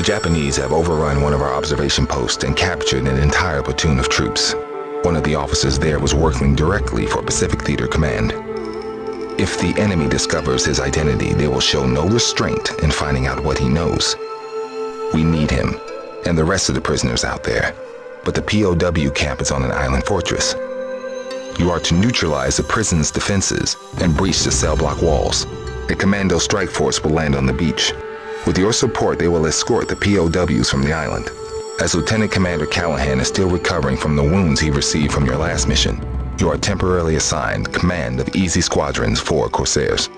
Japanese have overrun one of our observation posts and captured an entire platoon of troops. One of the officers there was working directly for Pacific Theater Command. If the enemy discovers his identity, they will show no restraint in finding out what he knows. We need him, and the rest of the prisoners out there. But the POW camp is on an island fortress. You are to neutralize the prison's defenses and breach the cell block walls. A commando strike force will land on the beach. With your support, they will escort the POWs from the island. As Lieutenant Commander Callahan is still recovering from the wounds he received from your last mission, you are temporarily assigned command of Easy Squadron's 4 Corsairs.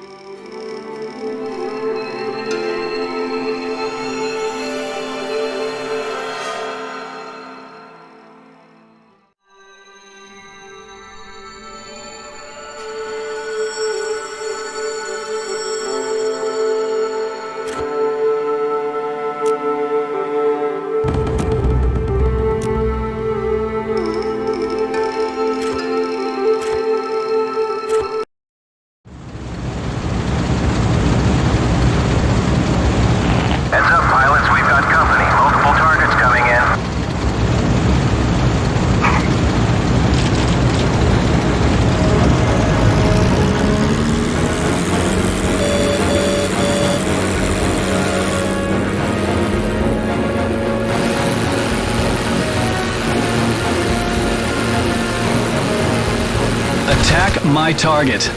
My target.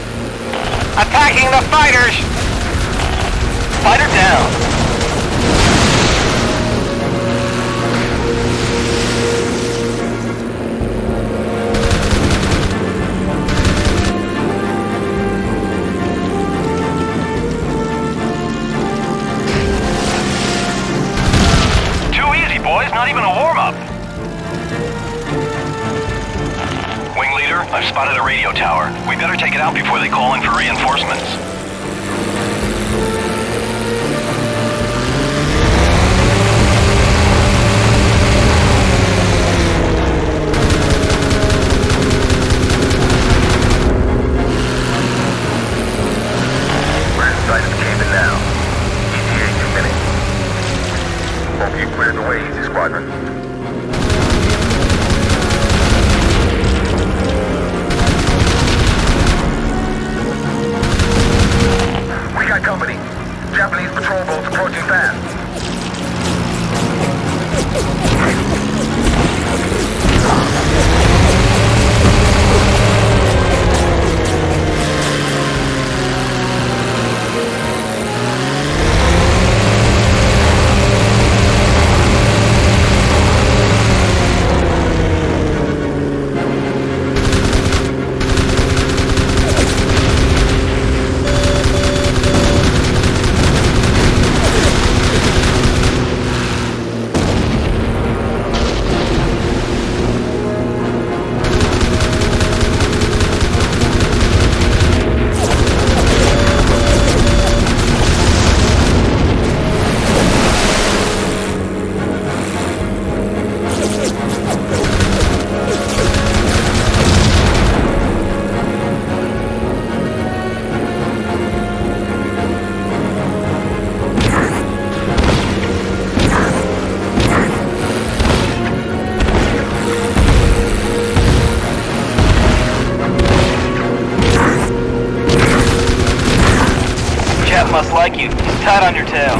Attacking the fighters! Fighter down! Too easy, boys. Not even a warm-up. Wing leader, I've spotted a radio tower. We better take it out before they call in for reinforcements. We're inside of the cave now. ETA 2 minutes. Hope you cleared the way, Easy Squadron. We got company. Japanese patrol boats approaching fast. Must like you. He's tight on your tail.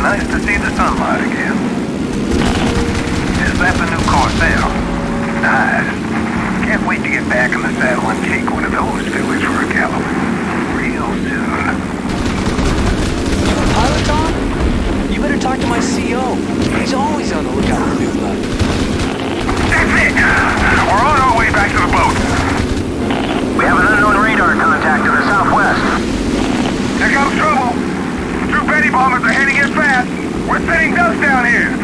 Nice to see the sunlight again. Is that the new Corsair? Nice. Can't wait to get back in the saddle and take one of those fillies for a gallop. Real soon. You have a pilot, Tom? You better talk to my CO. He's always on the lookout for new blood. That's it! We're on our way back to the boat. We have an unknown radar contact to the southwest. Here comes trouble. 2 Betty bombers are heading in fast. We're sending dust down here.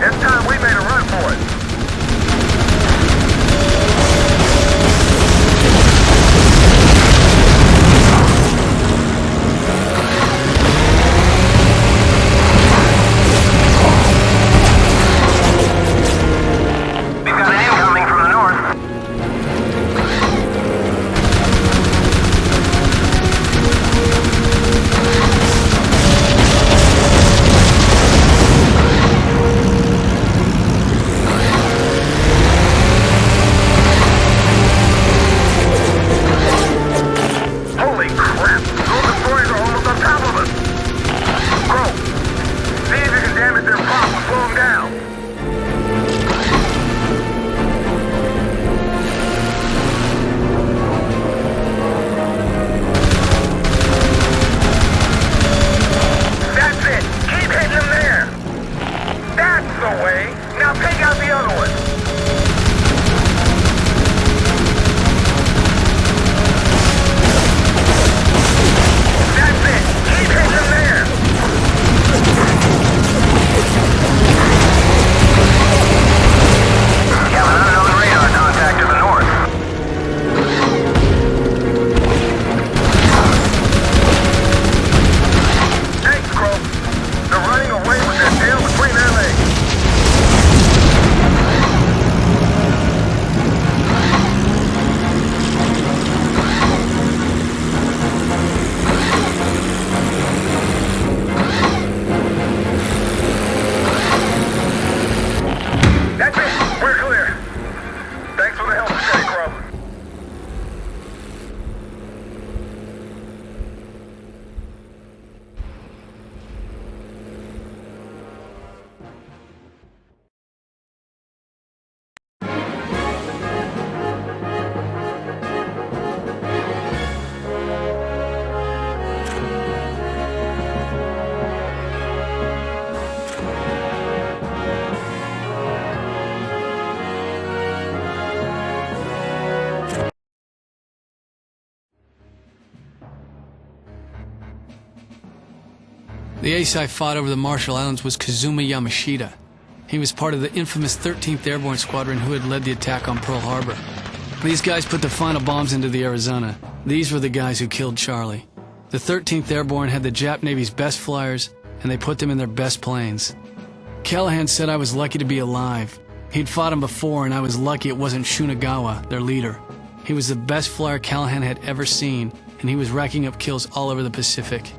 It's time we made a run The ace I fought over the Marshall Islands was Kazuma Yamashita. He was part of the infamous 13th Airborne Squadron who had led the attack on Pearl Harbor. These guys put the final bombs into the Arizona. These were the guys who killed Charlie. The 13th Airborne had the Jap Navy's best flyers, and they put them in their best planes. Callahan said I was lucky to be alive. He'd fought him before, and I was lucky it wasn't Shunagawa, their leader. He was the best flyer Callahan had ever seen, and he was racking up kills all over the Pacific.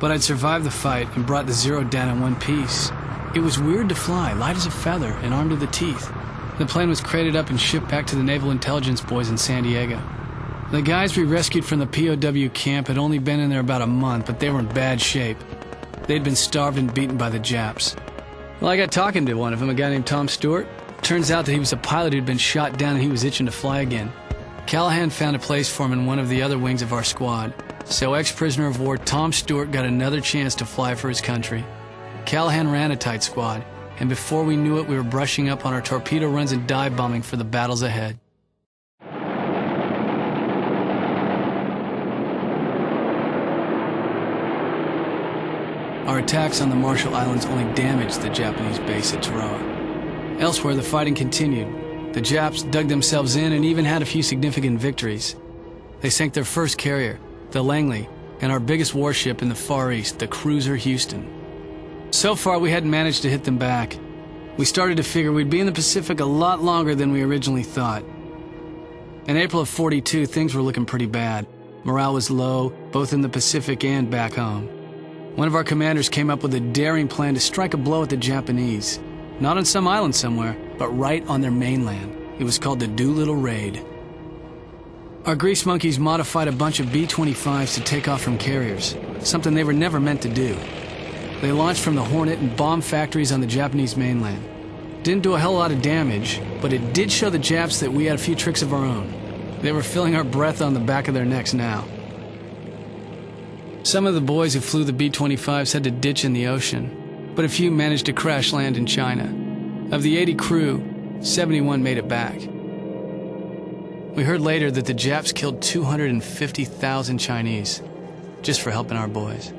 But I'd survived the fight and brought the Zero down in one piece. It was weird to fly, light as a feather and armed to the teeth. The plane was crated up and shipped back to the Naval Intelligence boys in San Diego. The guys we rescued from the POW camp had only been in there about a month, but they were in bad shape. They'd been starved and beaten by the Japs. Well, I got talking to one of them, a guy named Tom Stewart. Turns out that he was a pilot who'd been shot down and he was itching to fly again. Callahan found a place for him in one of the other wings of our squad. So ex-prisoner of war Tom Stewart got another chance to fly for his country. Callahan ran a tight squad, and before we knew it, we were brushing up on our torpedo runs and dive bombing for the battles ahead. Our attacks on the Marshall Islands only damaged the Japanese base at Tarawa. Elsewhere, the fighting continued. The Japs dug themselves in and even had a few significant victories. They sank their first carrier, the Langley, and our biggest warship in the Far East, the cruiser Houston. So far, we hadn't managed to hit them back. We started to figure we'd be in the Pacific a lot longer than we originally thought. In April of '42, things were looking pretty bad. Morale was low, both in the Pacific and back home. One of our commanders came up with a daring plan to strike a blow at the Japanese. Not on some island somewhere, but right on their mainland. It was called the Doolittle Raid. Our grease monkeys modified a bunch of B-25s to take off from carriers, something they were never meant to do. They launched from the Hornet and bombed factories on the Japanese mainland. Didn't do a hell of a lot of damage, but it did show the Japs that we had a few tricks of our own. They were feeling our breath on the back of their necks now. Some of the boys who flew the B-25s had to ditch in the ocean, but a few managed to crash land in China. Of the 80 crew, 71 made it back. We heard later that the Japs killed 250,000 Chinese just for helping our boys.